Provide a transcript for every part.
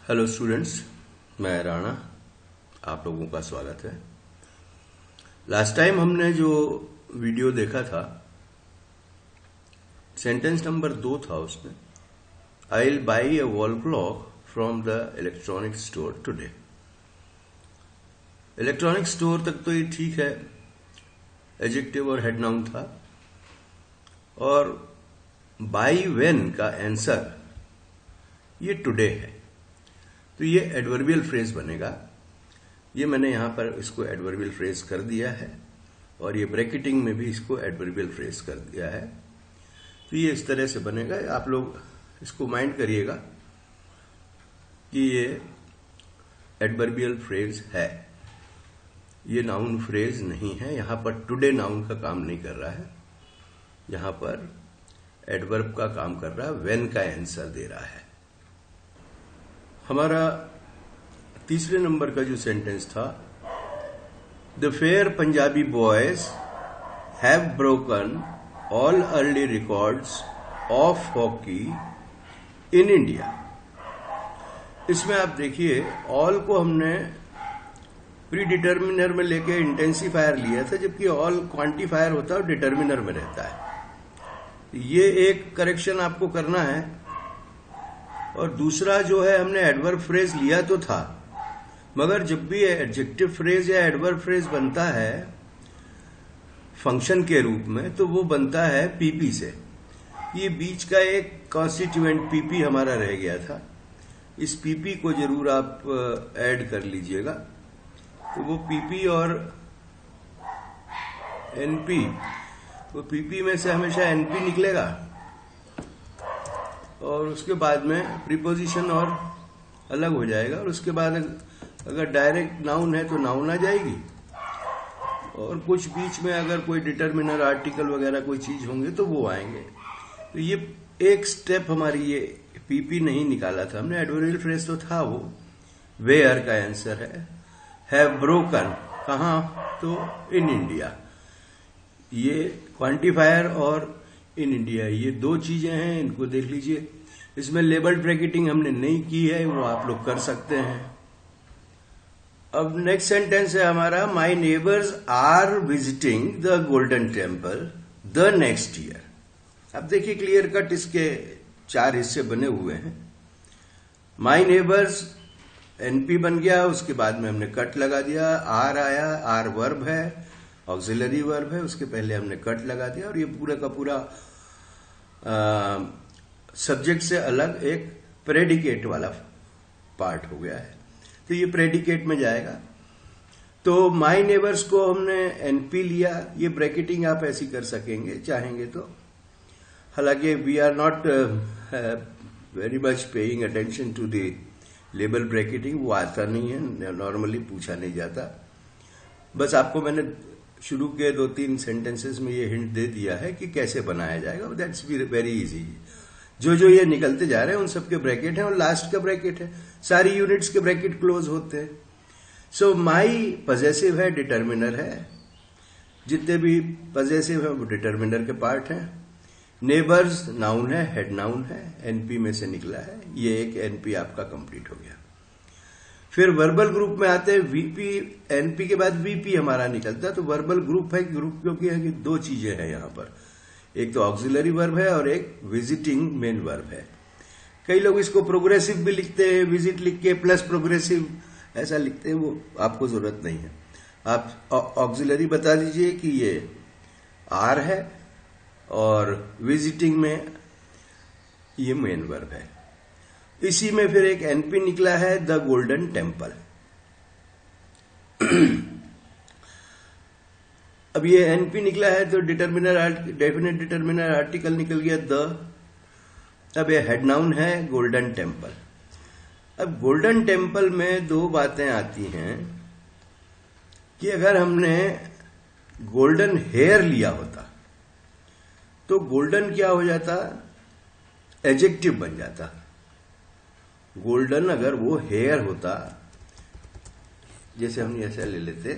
Hello students, मैं राणा, आप लोगों का स्वागत है। लास्ट टाइम हमने जो वीडियो देखा था, सेंटेंस नंबर 2 था उसमें, I will by a wall clock from the electronic store today. Electronic store तक तो ये ठीक है, एडजेक्टिव और हेड नाउन था। और बाई व्हेन का आंसर ये टुडे है, तो ये एडवर्बियल फ्रेज बनेगा। ये मैंने यहां पर इसको एडवर्बियल फ्रेज कर दिया है और ये ब्रैकेटिंग में भी इसको एडवर्बियल फ्रेज कर दिया है। तो ये इस तरह से बनेगा। आप लोग इसको माइंड करिएगा कि ये एडवर्बियल फ्रेज है, ये नाउन फ्रेज नहीं है। यहां पर टुडे नाउन का काम नहीं कर रहा है, यहां पर एडवर्ब का काम कर रहा है, व्हेन का आंसर दे रहा है। हमारा तीसरे नंबर का जो सेंटेंस था, the fair Punjabi boys have broken all early records of hockey in India. इसमें आप देखिए, ऑल को हमने प्री डिटर्मिनर में लेके इंटेंसिफायर लिया था, जबकि ऑल क्वांटिफायर होता है और डिटर्मिनर में रहता है। ये एक करेक्शन आपको करना है। और दूसरा जो है, हमने एडवर्ब फ्रेज लिया तो था, मगर जब भी एडजेक्टिव फ्रेज या एडवर्ब फ्रेज बनता है फंक्शन के रूप में, तो वो बनता है पीपी से। ये बीच का एक कॉन्स्टिट्यूएंट पीपी हमारा रह गया था, इस पीपी को जरूर आप ऐड कर लीजिएगा। तो वो पीपी और एनपी, वो पीपी में से हमेशा एनपी निकलेगा और उसके बाद में प्रीपोजिशन और अलग हो जाएगा। और उसके बाद अगर डायरेक्ट नाउन है तो नाउन आ जाएगी, और कुछ बीच में अगर कोई डिटर्मिनर, आर्टिकल वगैरह कोई चीज होंगे तो वो आएंगे। तो ये एक स्टेप हमारी ये पीपी नहीं निकाला था हमने। एडवर्बियल फ्रेज तो था वो, वेयर का आंसर है। हैव ब्रोकन कहां, तो इन इंडिया। ये क्वांटिफायर और इन इंडिया, ये दो चीजें हैं, इनको देख लीजिए। इसमें लेबल ब्रैकेटिंग हमने नहीं की है, वो आप लोग कर सकते हैं। अब नेक्स्ट सेंटेंस है हमारा, my neighbours are visiting the golden temple the next year. अब देखिए, क्लियर कट इसके 4 हिस्से बने हुए हैं। माई नेबर्स एनपी बन गया, उसके बाद में हमने कट लगा दिया, आर आया, आर वर्ब है, ऑक्सिलरी वर्ब है, उसके पहले हमने कट लगा दिया, और ये पूरा का पूरा सब्जेक्ट से अलग एक प्रेडिकेट वाला पार्ट हो गया है। तो ये प्रेडिकेट में जाएगा। तो माई नेबर्स को हमने एनपी लिया। ये ब्रैकेटिंग आप ऐसी कर सकेंगे चाहेंगे तो, हालांकि we are not very much paying attention to the label bracketing, वो आता नहीं है, नॉर्मली पूछा नहीं जाता। बस आपको मैंने शुरू के 2-3 सेंटेंसेस में ये हिंट दे दिया है कि कैसे बनाया जाएगा। That's very easy. जो जो ये निकलते जा रहे हैं उन सबके ब्रैकेट हैं, और लास्ट का ब्रैकेट है। सारी यूनिट्स के ब्रैकेट क्लोज होते हैं। सो माई पजेसिव है, डिटर्मिनर है, जितने भी पजेसिव है वो डिटर्मिनर के पार्ट हैं। नेबर्स नाउन है, हेड नाउन है, एनपी में से निकला है। ये एक एनपी आपका कंप्लीट हो गया। फिर वर्बल ग्रुप में आते हैं, वीपी, एनपी के बाद वीपी हमारा निकलता है। तो वर्बल ग्रुप है, ग्रुप क्योंकि है कि 2 चीजें हैं यहां पर, एक तो ऑक्सिलरी वर्ब है और एक विजिटिंग मेन वर्ब है। कई लोग इसको प्रोग्रेसिव भी लिखते हैं, विजिट लिख के प्लस प्रोग्रेसिव ऐसा लिखते हैं, वो आपको जरूरत नहीं है। आप ऑक्सिलरी बता दीजिए कि ये आर है और विजिटिंग में ये मेन वर्ब है। इसी में फिर एक एनपी निकला है, द गोल्डन टेम्पल। अब ये एनपी निकला है तो डिटर्मिनर, डेफिनेट डिटर्मिनर आर्टिकल निकल गया द। अब ये हेड नाउन है, गोल्डन टेम्पल। अब गोल्डन टेम्पल में 2 बातें आती हैं कि अगर हमने गोल्डन हेयर लिया होता तो गोल्डन क्या हो जाता, एडजेक्टिव बन जाता। गोल्डन अगर वो हेयर होता, जैसे हम ऐसा ले लेते,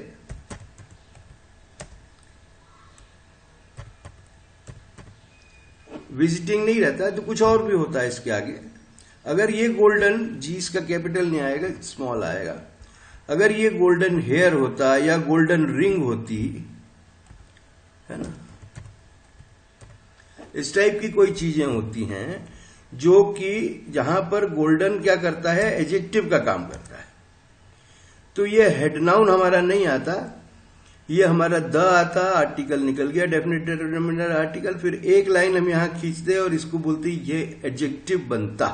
विजिटिंग नहीं रहता तो कुछ और भी होता है इसके आगे, अगर ये गोल्डन, जी इसका कैपिटल नहीं आएगा, स्मॉल आएगा, अगर ये गोल्डन हेयर होता या गोल्डन रिंग होती, है ना, इस टाइप की कोई चीजें होती हैं जो कि जहां पर गोल्डन क्या करता है, एडजेक्टिव का काम करता है, तो ये हेड नाउन हमारा नहीं आता, ये हमारा द आता, आर्टिकल निकल गया, डेफिनेट डिटरमिनर आर्टिकल, फिर एक लाइन हम यहां खींचते और इसको बोलते ये एडजेक्टिव बनता।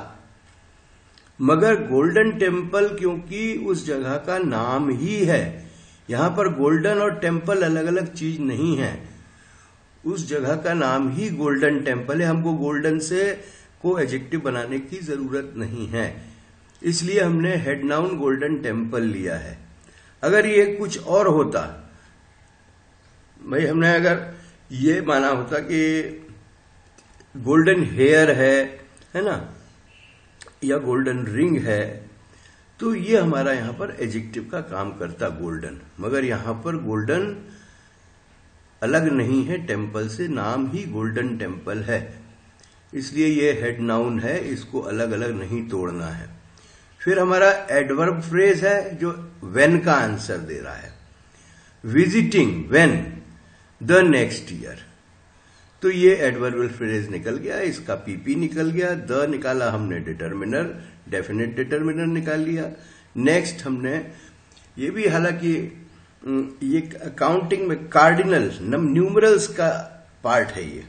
मगर गोल्डन टेम्पल क्योंकि उस जगह का नाम ही है, यहां पर गोल्डन और टेम्पल अलग अलग चीज नहीं है, उस जगह का नाम ही गोल्डन टेम्पल है, हमको गोल्डन से को एडजेक्टिव बनाने की जरूरत नहीं है, इसलिए हमने हेड नाउन गोल्डन टेम्पल लिया है। अगर ये कुछ और होता भाई, हमने अगर ये माना होता कि गोल्डन हेयर है ना, या गोल्डन रिंग है, तो ये हमारा यहां पर एडजेक्टिव का काम करता गोल्डन, मगर यहां पर गोल्डन अलग नहीं है टेम्पल से, नाम ही गोल्डन टेम्पल है, इसलिए ये हेड नाउन है, इसको अलग अलग नहीं तोड़ना है। फिर हमारा एडवर्ब फ्रेज है जो व्हेन का आंसर दे रहा है, visiting when the next year, तो ये एडवर्बियल फ्रेज निकल गया, इसका पीपी निकल गया, द निकाला हमने डिटरमिनर, डेफिनेट डिटरमिनर निकाल लिया। नेक्स्ट हमने ये भी, हालांकि ये काउंटिंग में कार्डिनल न्यूमरल्स का पार्ट है, ये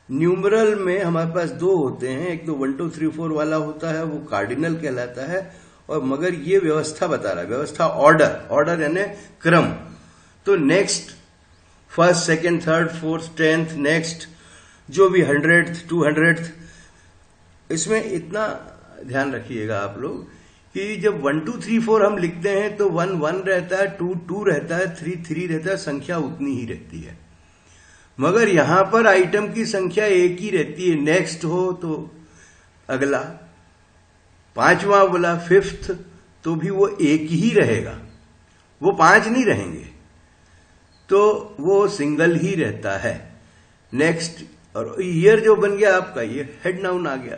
न्यूमरल में हमारे पास दो होते हैं, एक तो 1 2 3 4 वाला होता है, वो कार्डिनल कहलाता है, और मगर ये व्यवस्था बता रहा है, व्यवस्था ऑर्डर यानी क्रम, तो next, first, second, third, fourth, 10th, next, जो भी 100th, 200th, इसमें इतना ध्यान रखिएगा आप लोग कि जब 1 2 3 4 हम लिखते हैं तो 1 1 रहता है, 2 2 रहता है, 3 3 रहता है, संख्या उतनी ही रहती है, मगर यहां पर आइटम की संख्या एक ही रहती है, नेक्स्ट हो तो अगला, पांचवा बोला, 5th, तो भी वो एक ही रहेगा, वो 5 नहीं रहेंगे, तो वो सिंगल ही रहता है। नेक्स्ट, और ईयर जो बन गया आपका, ये हेड नाउन आ गया,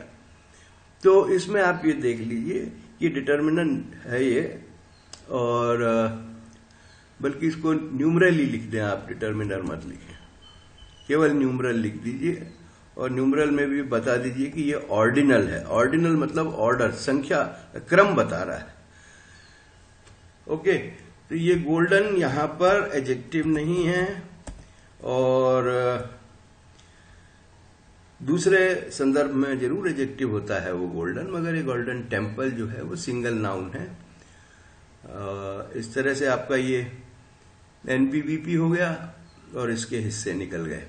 तो इसमें आप ये देख लीजिए कि डिटर्मिनेंट है ये, और बल्कि इसको न्यूमरल ही लिख दें आप, डिटर्मिनर मत लिखें, केवल न्यूमरल लिख दीजिए, और न्यूमरल में भी बता दीजिए कि ये ऑर्डिनल है, ऑर्डिनल मतलब ऑर्डर, संख्या, क्रम बता रहा है। ओके, तो ये गोल्डन यहां पर एडजेक्टिव नहीं है, और दूसरे संदर्भ में जरूर एडजेक्टिव होता है वो गोल्डन, मगर ये गोल्डन टेम्पल जो है वो सिंगल नाउन है। इस तरह से आपका ये एनपीवीपी हो गया और इसके हिस्से निकल गए।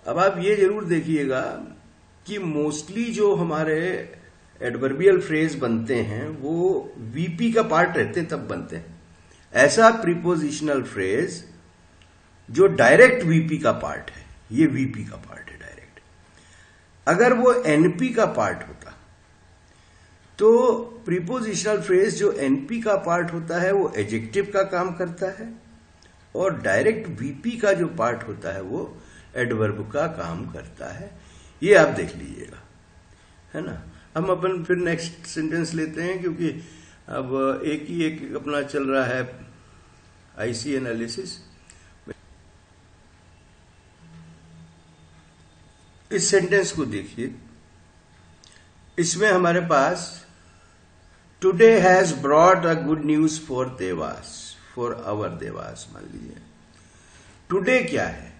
अब आप ये जरूर देखिएगा कि मोस्टली जो हमारे एडवर्बियल फ्रेज बनते हैं वो वीपी का पार्ट रहते हैं तब बनते हैं। ऐसा प्रीपोजिशनल फ्रेज जो डायरेक्ट वीपी का पार्ट है, ये वीपी का पार्ट है डायरेक्ट। अगर वो एनपी का पार्ट होता तो प्रीपोजिशनल फ्रेज जो एनपी का पार्ट होता है वो एडजेक्टिव का काम करता है, और डायरेक्ट वीपी का जो पार्ट होता है वो एडवर्ब का काम करता है। ये आप देख लीजिएगा, है ना। हम अपन फिर नेक्स्ट सेंटेंस लेते हैं, क्योंकि अब एक ही एक अपना चल रहा है आईसी एनालिसिस। इस सेंटेंस को देखिए, इसमें हमारे पास today has brought a good news for Dewas, for our Dewas मान लीजिए। टुडे क्या है,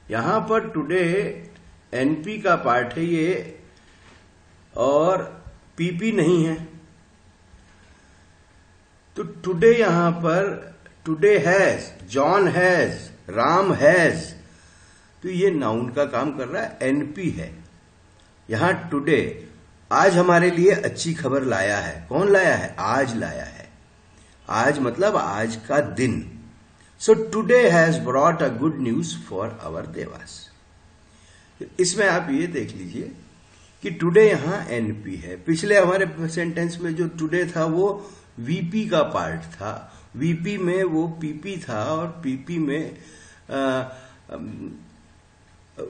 यहां पर टुडे एनपी का पार्ट है ये, और पीपी नहीं है, तो टुडे यहां पर today has, John has, Ram has, तो ये नाउन का काम कर रहा है, एनपी है। यहां टुडे आज हमारे लिए अच्छी खबर लाया है, कौन लाया है, आज लाया है, आज मतलब आज का दिन। So today has brought a good news for our Dewas. इसमें आप ये देख लीजिए कि टुडे यहां एनपी है। पिछले हमारे सेंटेंस में जो टुडे था वो वीपी का पार्ट था, वीपी में वो पीपी था, और पीपी में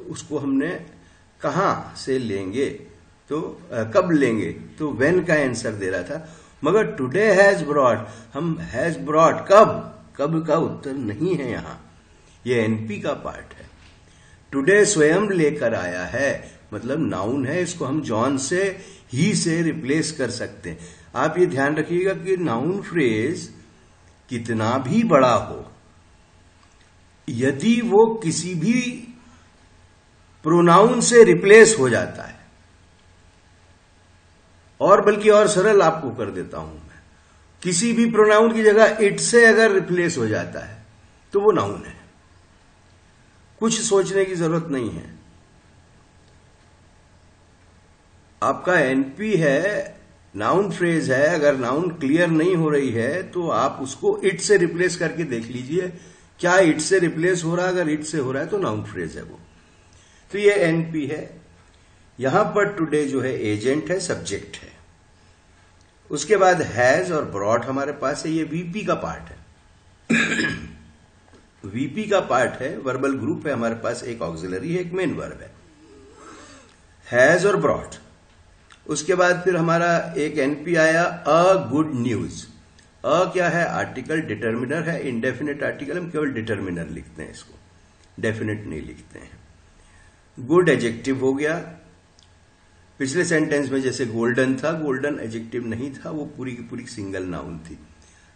उसको हमने कहां से लेंगे, तो कब लेंगे, तो व्हेन का आंसर दे रहा था। मगर टुडे हैज ब्रॉट, हम हैज ब्रॉट कब का उत्तर नहीं है यहां, ये एनपी का पार्ट है। टुडे स्वयं लेकर आया है, मतलब नाउन है, इसको हम जॉन से ही से रिप्लेस कर सकते हैं। आप ये ध्यान रखिएगा कि नाउन फ्रेज कितना भी बड़ा हो, यदि वो किसी भी प्रोनाउन से रिप्लेस हो जाता है, और बल्कि और सरल आपको कर देता हूं मैं, किसी भी प्रोनाउन की जगह इट से अगर रिप्लेस हो जाता है तो वो नाउन है, कुछ सोचने की जरूरत नहीं है। आपका एनपी है, नाउन फ्रेज है, अगर नाउन क्लियर नहीं हो रही है तो आप उसको इट से रिप्लेस करके देख लीजिए, क्या इट से रिप्लेस हो रहा है, अगर इट से हो रहा है तो नाउन फ्रेज है वो। तो ये एनपी है। यहां पर टुडे जो है एजेंट है, सब्जेक्ट है। उसके बाद हैज और ब्रॉट हमारे पास है, ये वीपी का पार्ट है। वीपी का पार्ट है, वर्बल ग्रुप है हमारे पास, एक ऑक्सिलरी है, एक मेन वर्ब है, हैज और ब्रॉट। उसके बाद फिर हमारा एक एनपी आया, अ गुड न्यूज। अ क्या है, आर्टिकल, डिटर्मिनर है, इंडेफिनिट आर्टिकल, हम केवल डिटर्मिनर लिखते हैं इसको, डेफिनेट नहीं लिखते हैं। गुड एडजेक्टिव हो गया। पिछले सेंटेंस में जैसे गोल्डन था, गोल्डन एडजेक्टिव नहीं था, वो पूरी की पूरी सिंगल नाउन थी।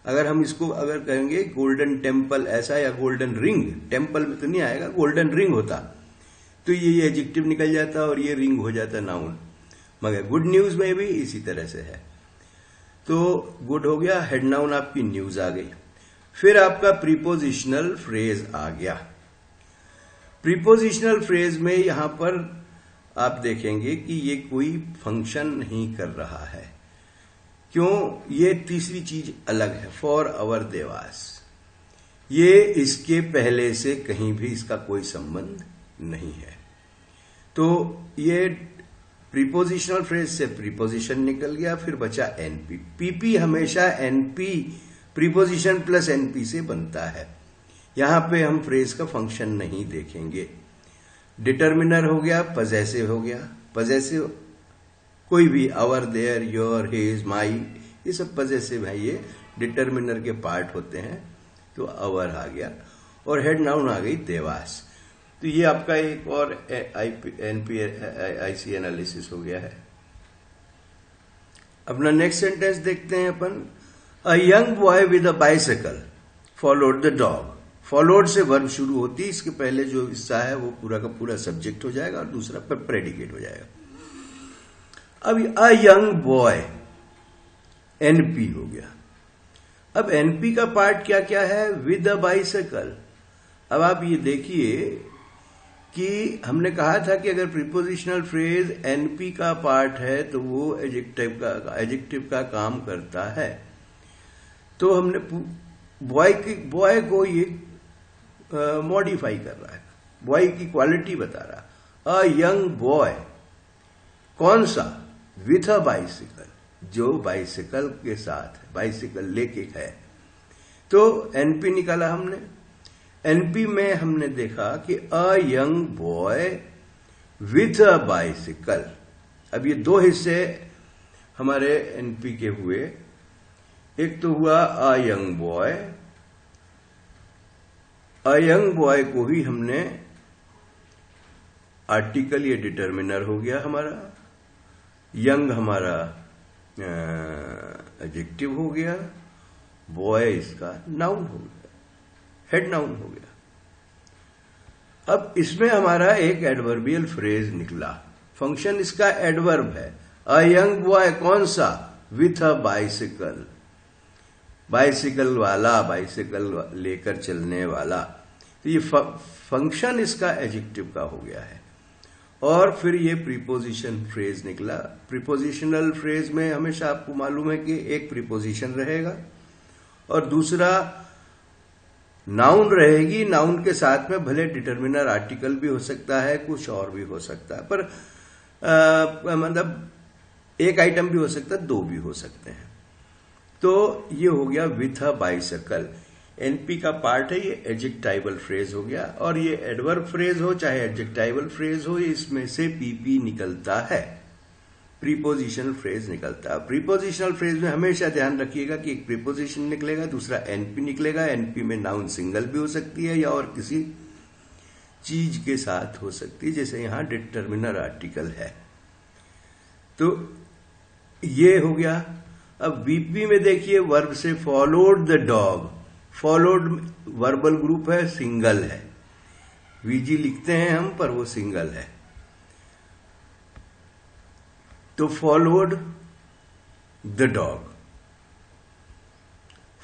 अगर हम इसको अगर कहेंगे गोल्डन टेम्पल ऐसा, या गोल्डन रिंग, टेम्पल में तो नहीं आएगा, गोल्डन रिंग होता तो ये एडजेक्टिव निकल जाता और ये रिंग हो जाता नाउन। मगर गुड न्यूज में भी इसी तरह से है। तो गुड हो गया, हेड नाउन आपकी न्यूज आ गई। फिर आपका प्रीपोजिशनल फ्रेज आ गया। प्रीपोजिशनल फ्रेज में यहां पर आप देखेंगे कि ये कोई फंक्शन नहीं कर रहा है। क्यों, ये तीसरी चीज अलग है, फॉर अवर देवास, ये इसके पहले से कहीं भी इसका कोई संबंध नहीं है। तो ये प्रीपोजिशनल फ्रेज से प्रीपोजिशन निकल गया, फिर बचा एनपी। पीपी हमेशा एनपी, प्रीपोजिशन प्लस एनपी से बनता है। यहां पे हम फ्रेज का फंक्शन नहीं देखेंगे। डिटर्मिनर हो गया, पजेसिव हो गया। पजेसिव कोई भी, आवर, देयर, योर, हिज, माई, ये सब पजेसिव है, ये डिटर्मिनर के पार्ट होते हैं। तो आवर आ गया, और हेड नाउन आ गई देवास। तो ये आपका एक और एनपी आईसी एनालिसिस हो गया है। अपना नेक्स्ट सेंटेंस देखते हैं अपन। A young boy with a bicycle followed the dog. Followed से वर्ब शुरू होती है, इसके पहले जो हिस्सा है वो पूरा का पूरा सब्जेक्ट हो जाएगा और दूसरा प्रेडिकेट हो जाएगा। अब अ यंग बॉय एनपी हो गया। अब एनपी का पार्ट क्या क्या है, विद अ बाइसिकल। अब आप ये देखिए कि हमने कहा था कि अगर प्रीपोजिशनल फ्रेज एनपी का पार्ट है तो वो एडजेक्टिव का काम करता है। तो हमने बॉय को ये मॉडिफाई कर रहा है, बॉय की क्वालिटी बता रहा। अ यंग बॉय कौन सा, विथ अ बाइसिकल, जो बाइसिकल के साथ, बाइसिकल लेके है। तो एनपी निकाला हमने। एनपी में हमने देखा कि अ young boy with a bicycle. अब ये दो हिस्से हमारे एनपी के हुए। एक तो हुआ अ यंग बॉय, अ यंग बॉय को ही हमने आर्टिकल, ये डिटर्मिनर हो गया हमारा, यंग हमारा एडजेक्टिव हो गया, बॉय इसका नाउन हो गया, हेड नाउन हो गया। अब इसमें हमारा एक एडवर्बियल फ्रेज निकला। फंक्शन इसका एडवर्ब है। अ यंग बॉय कौन सा, विथ अ बाइसिकल, बाइसिकल वाला, बाइसिकल लेकर चलने वाला। तो ये फंक्शन इसका एडजेक्टिव का हो गया है। और फिर ये प्रीपोजिशन फ्रेज निकला। प्रीपोजिशनल फ्रेज में हमेशा आपको मालूम है कि एक प्रीपोजिशन रहेगा और दूसरा नाउन रहेगी। नाउन के साथ में भले डिटर्मिनर आर्टिकल भी हो सकता है, कुछ और भी हो सकता है, पर मतलब एक आइटम भी हो सकता है, दो भी हो सकते हैं। तो ये हो गया विथ अ बाइसिकल। एनपी का पार्ट है, ये एडजेक्टाइवल फ्रेज हो गया। और ये एडवर्ब फ्रेज हो चाहे एडजेक्टाइवल फ्रेज हो, इसमें से पीपी निकलता है। प्रीपोजिशनल फ्रेज निकलता है। प्रीपोजिशनल फ्रेज में हमेशा ध्यान रखिएगा कि एक प्रीपोजिशन निकलेगा, दूसरा एनपी निकलेगा। एनपी में नाउन सिंगल भी हो सकती है या और किसी चीज के साथ हो सकती है, जैसे यहां डिटर्मिनर आर्टिकल है। तो ये हो गया। अब वीपी में देखिए वर्ब से followed the dog, followed verbal group है, सिंगल है। वीजी लिखते हैं हम पर वो सिंगल है। तो followed the dog,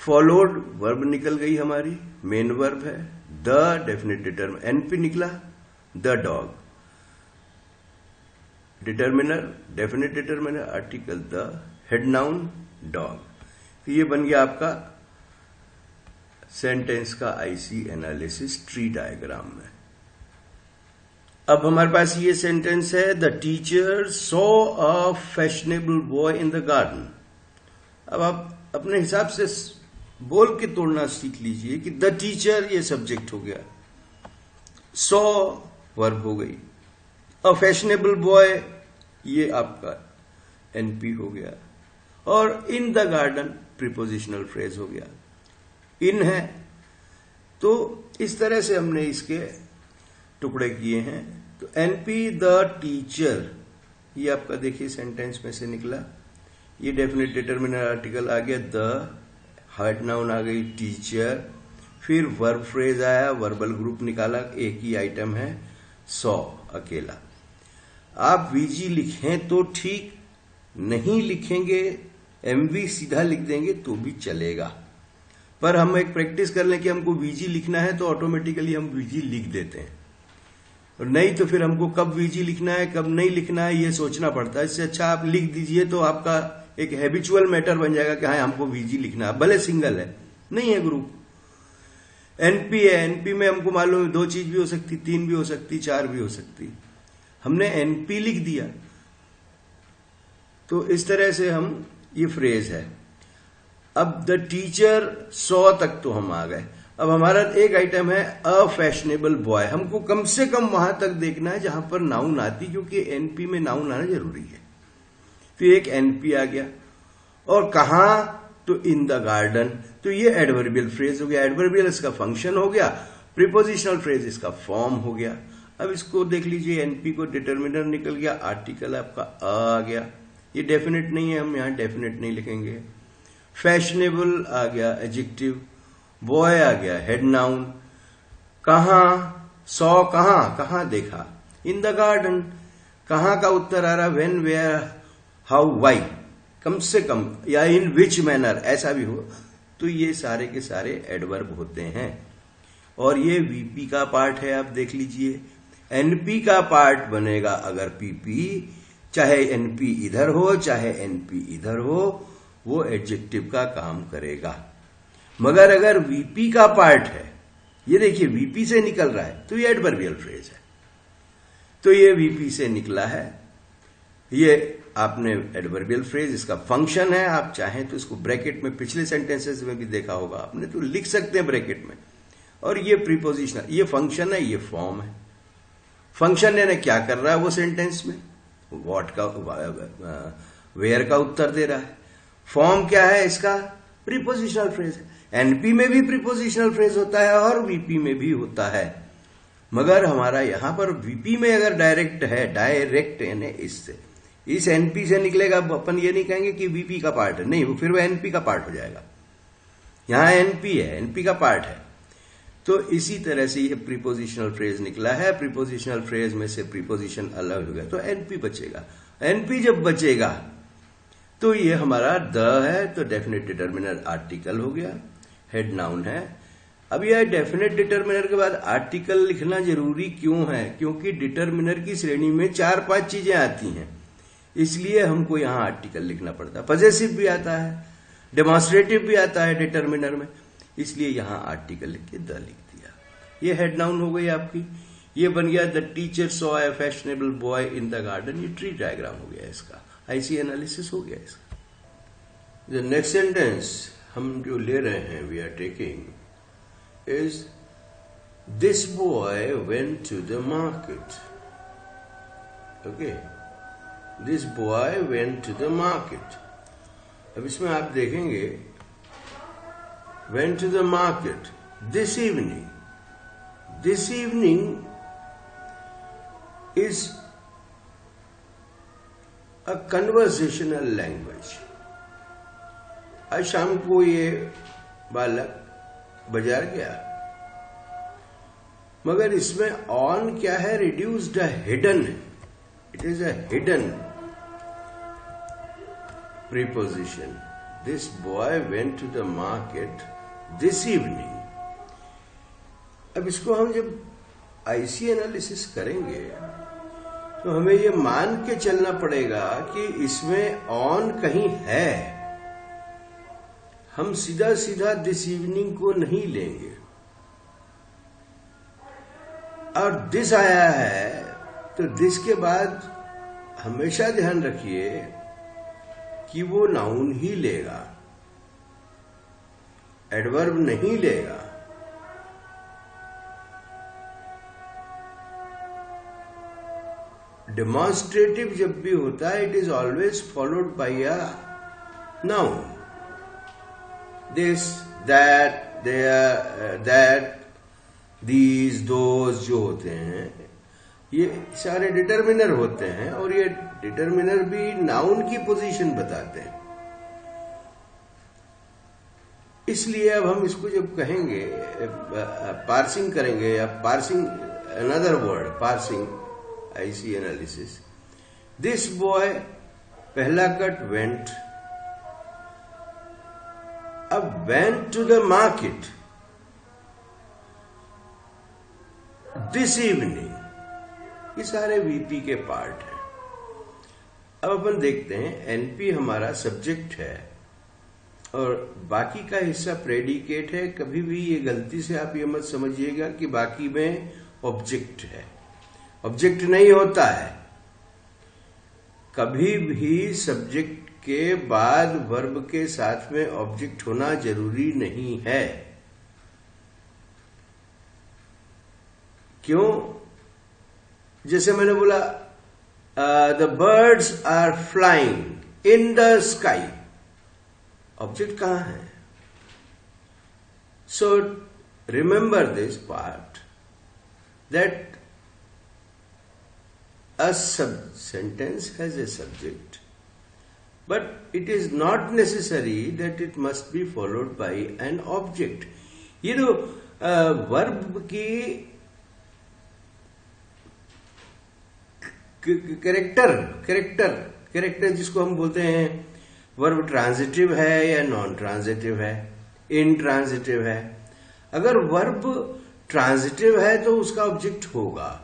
followed verb निकल गई हमारी, मेन वर्ब है। द डेफिनेट डिटर्मिनर, एनपी निकला, the dog. Determiner definite determiner article the, head noun dog. तो ये बन गया आपका सेंटेंस का आईसी एनालिसिस ट्री डायग्राम में। अब हमारे पास ये सेंटेंस है, the teacher saw a fashionable boy in the garden. अब आप अपने हिसाब से बोल के तोड़ना सीख लीजिए कि द टीचर ये सब्जेक्ट हो गया, सॉ वर्ब हो गई, अ फैशनेबल बॉय ये आपका एनपी हो गया, और in the garden prepositional phrase हो गया। इन है तो इस तरह से हमने इसके टुकड़े किए हैं। तो एनपी द टीचर ये आपका देखिए सेंटेंस में से निकला। ये डेफिनेट डिटर्मिनर आर्टिकल आ गया, द हेड नाउन आ गई टीचर, फिर वर्ब फ्रेज आया, वर्बल ग्रुप निकाला, एक ही आइटम है सॉ अकेला। आप वीजी लिखें तो ठीक, नहीं लिखेंगे एमवी सीधा लिख देंगे तो भी चलेगा। पर हम एक प्रैक्टिस कर लें कि हमको वीजी लिखना है तो ऑटोमेटिकली हम वीजी लिख देते हैं, और नहीं तो फिर हमको कब वीजी लिखना है कब नहीं लिखना है ये सोचना पड़ता है। इससे अच्छा आप लिख दीजिए तो आपका एक हैबिचुअल मैटर बन जाएगा कि हाँ हमको वीजी लिखना है, भले सिंगल है नहीं है ग्रुप। एनपी है, एनपी में हमको मालूम है 2 चीज भी हो सकती, 3 भी हो सकती, 4 भी हो सकती, हमने एनपी लिख दिया। तो इस तरह से हम, ये फ्रेज है। अब द टीचर सॉ तक तो हम आ गए। अब हमारा एक आइटम है अ फैशनेबल बॉय, हमको कम से कम वहां तक देखना है जहां पर नाउन आती, क्योंकि एनपी में नाउन आना जरूरी है। तो एक एनपी आ गया, और कहां, तो इन द गार्डन। तो ये एडवर्बियल फ्रेज हो गया, एडवर्बियल इसका फंक्शन हो गया, प्रीपोजिशनल फ्रेज इसका फॉर्म हो गया। अब इसको देख लीजिए, एनपी को डिटर्मिनर निकल गया, आर्टिकल आपका आ गया, ये डेफिनेट नहीं है, हम यहां डेफिनेट नहीं लिखेंगे। फैशनेबल आ गया एडजेक्टिव, बॉय आ गया हेड नाउन, कहां, सॉ कहां देखा, इन द गार्डन, कहां का उत्तर आ रहा, व्हेन, वेयर, हाउ, व्हाई, कम से कम, या इन विच मैनर, ऐसा भी हो। तो ये सारे के सारे एडवर्ब होते हैं, और ये वीपी का पार्ट है। आप देख लीजिए, एनपी का पार्ट बनेगा अगर पीपी, चाहे एनपी इधर हो चाहे एनपी इधर हो, वो एडजेक्टिव का काम करेगा। मगर अगर वीपी का पार्ट है, ये देखिए वीपी से निकल रहा है, तो ये एडवर्बियल फ्रेज है। तो ये वीपी से निकला है, ये आपने एडवर्बियल फ्रेज, इसका फंक्शन है। आप चाहें तो इसको ब्रैकेट में, पिछले सेंटेंसेस में भी देखा होगा आपने, तो लिख सकते हैं ब्रैकेट में। और ये प्रीपोजिशनल, ये फंक्शन है, ये फॉर्म है। फंक्शन यानी क्या कर रहा है वो सेंटेंस में, व्हाट का, वेयर का उत्तर दे रहा है। फॉर्म क्या है इसका, प्रीपोजिशनल फ्रेज है। एनपी में भी प्रीपोजिशनल फ्रेज होता है और वीपी में भी होता है, मगर हमारा यहां पर वीपी में अगर डायरेक्ट है, डायरेक्ट यानी इससे, इस एनपी से निकलेगा, अपन ये नहीं कहेंगे कि वीपी का पार्ट है, नहीं, वो फिर वो एनपी का पार्ट हो जाएगा। यहां एनपी है, एनपी का पार्ट है। तो इसी तरह से ये प्रीपोजिशनल फ्रेज निकला है। प्रीपोजिशनल फ्रेज में से प्रीपोजिशन अलग हो गया तो एनपी बचेगा। एनपी जब बचेगा तो ये हमारा द है, तो डेफिनेट डिटर्मिनर आर्टिकल हो गया, हेड नाउन है। अब यह डेफिनेट डिटर्मिनर के बाद आर्टिकल लिखना जरूरी क्यों है, क्योंकि डिटर्मिनर की श्रेणी में 4-5 चीजें आती हैं, इसलिए हमको यहां आर्टिकल लिखना पड़ता है। पजेसिव भी आता है, डेमोन्स्ट्रेटिव भी आता है डिटर्मिनर में, इसलिए यहां आर्टिकल लिख के द लिख दिया। ये हेड नाउन हो गई आपकी। ये बन गया the teacher saw a fashionable boy in the garden. ये ट्री डायग्राम हो गया इसका, आईसी एनालिसिस हो गया इसका। द नेक्स्ट सेंटेंस हम जो ले रहे हैं, we are taking is this boy went to the market. Okay, this boy went to the market. अब इसमें आप देखेंगे went to the market this evening. This evening is a conversational language. आज शाम को ये बालक बाजार गया, मगर इसमें ऑन क्या है? रिड्यूस्ड हिडन है। It is a hidden preposition. This boy went to the market this evening. अब इसको हम जब आईसी एनालिसिस करेंगे तो हमें ये मान के चलना पड़ेगा कि इसमें ऑन कहीं है। हम सीधा सीधा दिस इवनिंग को नहीं लेंगे। और दिस आया है तो दिस के बाद हमेशा ध्यान रखिए कि वो नाउन ही लेगा, एडवर्ब नहीं लेगा। डेमोन्स्ट्रेटिव जब भी होता है it is always followed by a noun. This, that, there, that, these, those जो होते हैं ये सारे डिटर्मिनर होते हैं, और ये डिटर्मिनर भी नाउन की पोजीशन बताते हैं। इसलिए अब हम इसको जब कहेंगे, पार्सिंग करेंगे या parsing, another word parsing, IC analysis. This boy, पहला कट वेंट। अब went to the market this evening, ये सारे वीपी के पार्ट हैं। अब अपन देखते हैं एनपी हमारा सब्जेक्ट है और बाकी का हिस्सा प्रेडिकेट है। कभी भी ये गलती से आप ये मत समझिएगा कि बाकी में ऑब्जेक्ट है। ऑब्जेक्ट नहीं होता है। कभी भी सब्जेक्ट के बाद वर्ब के साथ में ऑब्जेक्ट होना जरूरी नहीं है। क्यों? जैसे मैंने बोला the birds are flying in the sky, object कहां है? So remember this part that a sentence has a subject, but it is not necessary that it must be followed by an object. ये जो verb की character जिसको हम बोलते हैं, verb transitive है या नॉन ट्रांजिटिव है, इनट्रांजिटिव है। अगर वर्ब ट्रांजिटिव है तो उसका ऑब्जेक्ट होगा,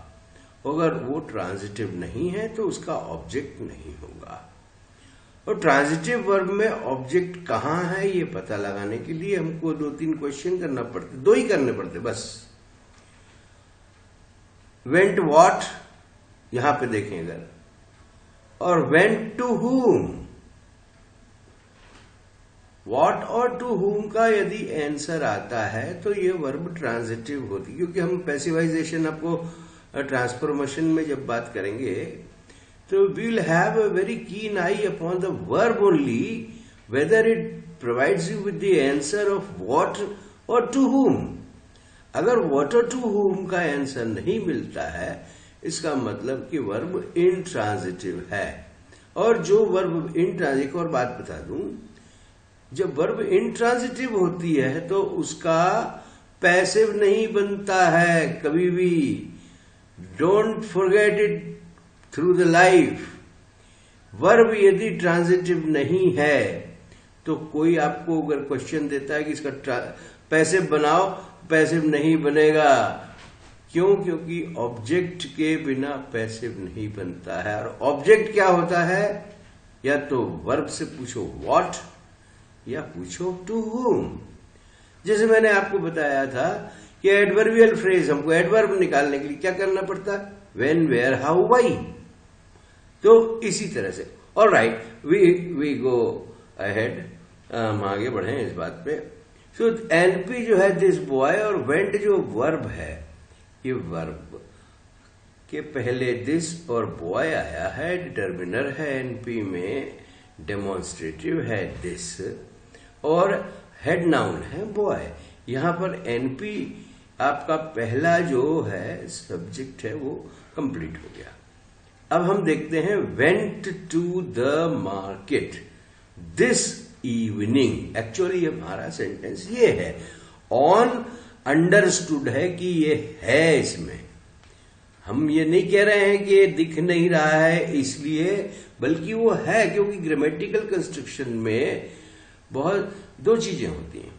अगर वो ट्रांजिटिव नहीं है तो उसका ऑब्जेक्ट नहीं होगा। और ट्रांजिटिव वर्ब में ऑब्जेक्ट कहां है ये पता लगाने के लिए हमको 2-3 क्वेश्चन करना पड़ते, 2 ही करने पड़ते बस। वेंट व्हाट, यहां पे देखें अगर, और वेंट टू हुम। व्हाट और टू हुम का यदि आंसर आता है तो ये वर्ब ट्रांजिटिव होती, क्योंकि हम पैसिवाइजेशन आपको ट्रांसफॉर्मेशन में जब बात करेंगे तो we will have a very keen eye upon the verb only whether it provides you with the answer of what और टू हुम। अगर व्हाट और टू हुम का आंसर नहीं मिलता है इसका मतलब कि वर्ब इनट्रांजिटिव है। और जो वर्ब इनट्रांजिटिव, एक और बात बता दूं, जब वर्ब इनट्रांजिटिव होती है तो उसका पैसिव नहीं बनता है कभी भी। Don't forget it through the life. Verb यदि ट्रांजिटिव नहीं है तो कोई आपको अगर क्वेश्चन देता है कि इसका पैसिव बनाओ, पैसिव नहीं बनेगा। क्यों? क्योंकि ऑब्जेक्ट के बिना पैसिव नहीं बनता है। और ऑब्जेक्ट क्या होता है? या तो वर्ब से पूछो व्हाट या पूछो टू हुम। जैसे मैंने आपको बताया था कि एडवर्बियल फ्रेज, हमको एडवर्ब निकालने के लिए क्या करना पड़ता है? When, where, how, why. तो इसी तरह से ऑलराइट वी गो अहेड, हम आगे बढ़े इस बात पे। सो एनपी जो है दिस बॉय, और वेंट जो वर्ब है, ये वर्ब कि पहले दिस और बॉय आया है, डिटर्मिनर है एनपी में, डेमोन्स्ट्रेटिव है दिस और हेड नाउन है बॉय। यहां पर एनपी आपका पहला जो है सब्जेक्ट है वो कंप्लीट हो गया। अब हम देखते हैं went to the market this evening. Actually हमारा सेंटेंस ये है, ऑन अंडरस्टूड है कि ये है, इसमें हम ये नहीं कह रहे हैं कि ये दिख नहीं रहा है इसलिए, बल्कि वो है, क्योंकि ग्रामेटिकल कंस्ट्रक्शन में बहुत दो चीजें होती हैं।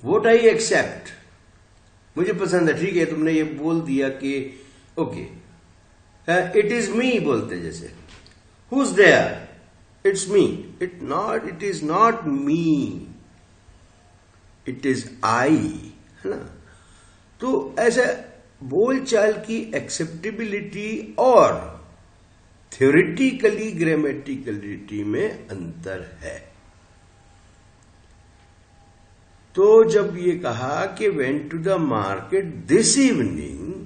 वोट आई एक्सेप्ट, मुझे पसंद है, ठीक है, तुमने ये बोल दिया कि ओके, इट इज मी बोलते जैसे, who is there, it's me, it is not me, it is I, है ना। तो ऐसे बोलचाल की एक्सेप्टेबिलिटी और थ्योरेटिकली ग्रामेटिकलिटी में अंतर है। तो जब ये कहा कि went to the market this evening,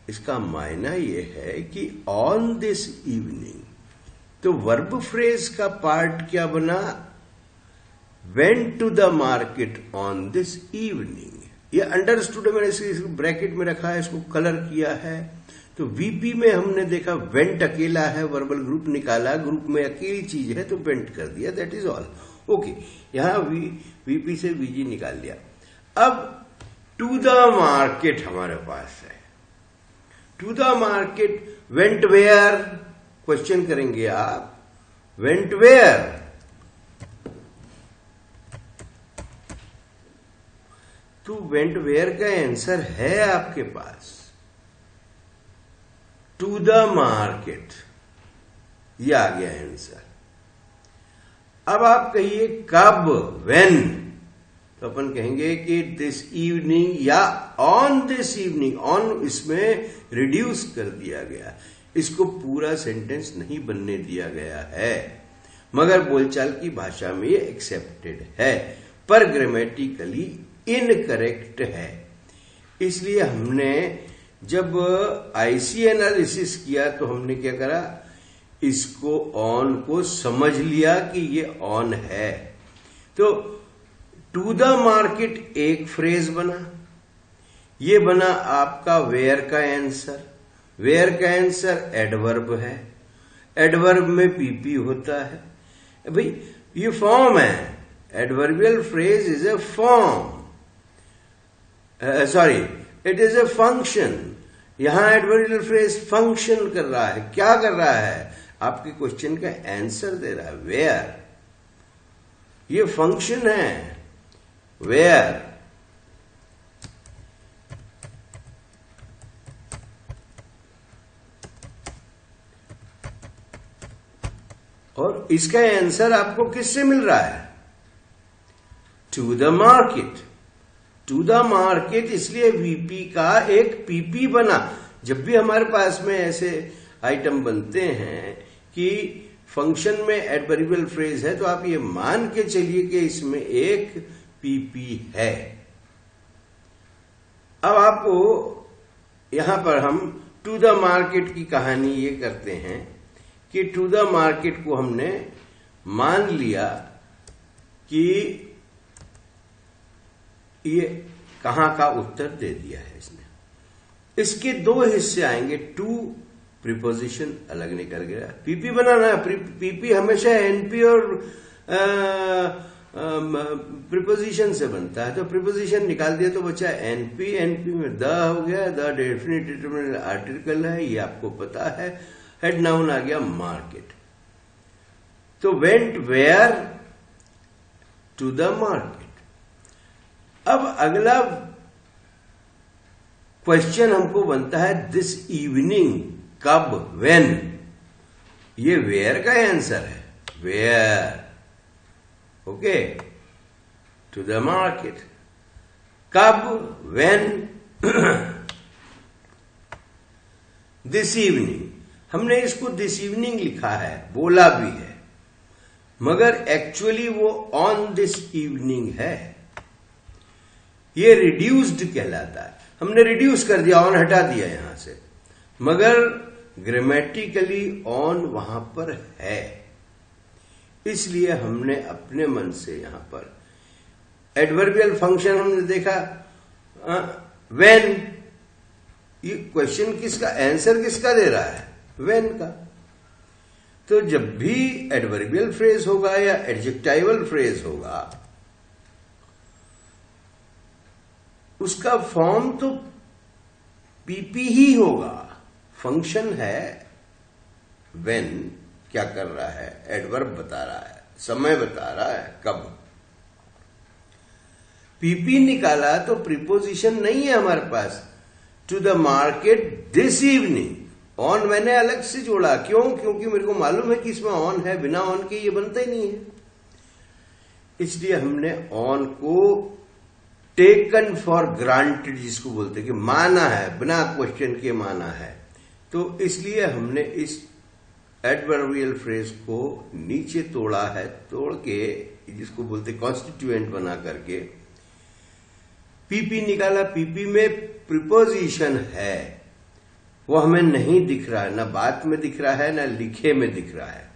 इसका मायना ये है कि ऑन दिस इवनिंग। तो वर्ब फ्रेज का पार्ट क्या बना, went to the market on this evening. ये अंडरस्टूड मैंने इसको ब्रैकेट में रखा है, इसको कलर किया है। तो वीपी में हमने देखा वेंट अकेला है, वर्बल ग्रुप निकाला, ग्रुप में अकेली चीज है तो वेंट कर दिया, दैट इज ऑल। ओके, यहां वीपी से वीजी निकाल लिया। अब टू द मार्केट हमारे पास है, to the market went where, question करेंगे आप, वेंट वेयर, तो वेंट वेयर का आंसर है आपके पास, टू द मार्केट, ये आ गया आंसर। अब आप कहिए कब, व्हेन, तो अपन कहेंगे कि दिस इवनिंग या ऑन दिस इवनिंग। ऑन इसमें रिड्यूस कर दिया गया, इसको पूरा सेंटेंस नहीं बनने दिया गया है, मगर बोलचाल की भाषा में ये एक्सेप्टेड है, पर ग्रामेटिकली इनकरेक्ट है। इसलिए हमने जब आईसी एनालिसिस किया तो हमने क्या करा, इसको ऑन को समझ लिया कि ये ऑन है। तो टू द मार्केट एक फ्रेज बना, ये बना आपका वेयर का आंसर। वेयर का आंसर एडवर्ब है, एडवर्ब में पीपी होता है भाई, ये फॉर्म है, adverbial phrase is a form, sorry it is a function. यहां एडवर्बियल फ्रेज फंक्शन कर रहा है, क्या कर रहा है, आपके क्वेश्चन का आंसर दे रहा है, वेयर, ये फंक्शन है वेयर। और इसका आंसर आपको किससे मिल रहा है, to the market. To the market इसलिए वीपी का एक पीपी बना। जब भी हमारे पास में ऐसे आइटम बनते हैं कि फंक्शन में एडवर्बियल फ्रेज है, तो आप ये मान के चलिए कि इसमें एक पीपी है। अब आपको यहां पर हम टू द मार्केट की कहानी ये करते हैं कि टू द मार्केट को हमने मान लिया कि ये कहां का उत्तर दे दिया है इसने। इसके दो हिस्से आएंगे, टू प्रीपोजिशन अलग निकल गया, पीपी बनाना है। पीपी हमेशा एनपी और प्रीपोजिशन से बनता है, तो प्रीपोजिशन निकाल दिया तो बचा एनपी। एनपी में द हो गया, द डेफिनेट डिटरमिनेंट आर्टिकल है, ये आपको पता है। हेड नाउन आ गया मार्केट, तो went where, to the market. अब अगला क्वेश्चन हमको बनता है दिस इवनिंग, कब, व्हेन, ये वेयर का आंसर है, where, okay, to the market, कब, व्हेन, दिस इवनिंग। हमने इसको दिस इवनिंग लिखा है, बोला भी है, मगर एक्चुअली वो ऑन दिस इवनिंग है। ये रिड्यूस्ड कहलाता है, हमने रिड्यूस कर दिया, ऑन हटा दिया यहां से, मगर ग्रामेटिकली ऑन वहां पर है, इसलिए हमने अपने मन से यहां पर एडवर्बियल फंक्शन हमने देखा व्हेन, ये क्वेश्चन किसका, आंसर किसका दे रहा है, व्हेन का। तो जब भी एडवर्बियल फ्रेज होगा या एडजेक्टिवल फ्रेज होगा, उसका फॉर्म तो पीपी ही होगा। फंक्शन है व्हेन, क्या कर रहा है, एडवर्ब बता रहा है, समय बता रहा है, कब। पीपी निकाला तो प्रीपोजिशन नहीं है हमारे पास, to the market this evening. On मैंने अलग से जोड़ा, क्यों, क्योंकि मेरे को मालूम है कि इसमें ऑन है, बिना ऑन के ये बनता ही नहीं है, इसलिए हमने ऑन को टेकन फॉर ग्रांटेड, जिसको बोलते हैं कि माना है, बिना क्वेश्चन के माना है। तो इसलिए हमने इस एडवर्बियल फ्रेज को नीचे तोड़ा है, तोड़ के जिसको बोलते कॉन्स्टिट्यूएंट बना करके पीपी निकाला। पीपी में प्रीपोजिशन है, वो हमें नहीं दिख रहा है, ना बात में दिख रहा है, ना लिखे में दिख रहा है,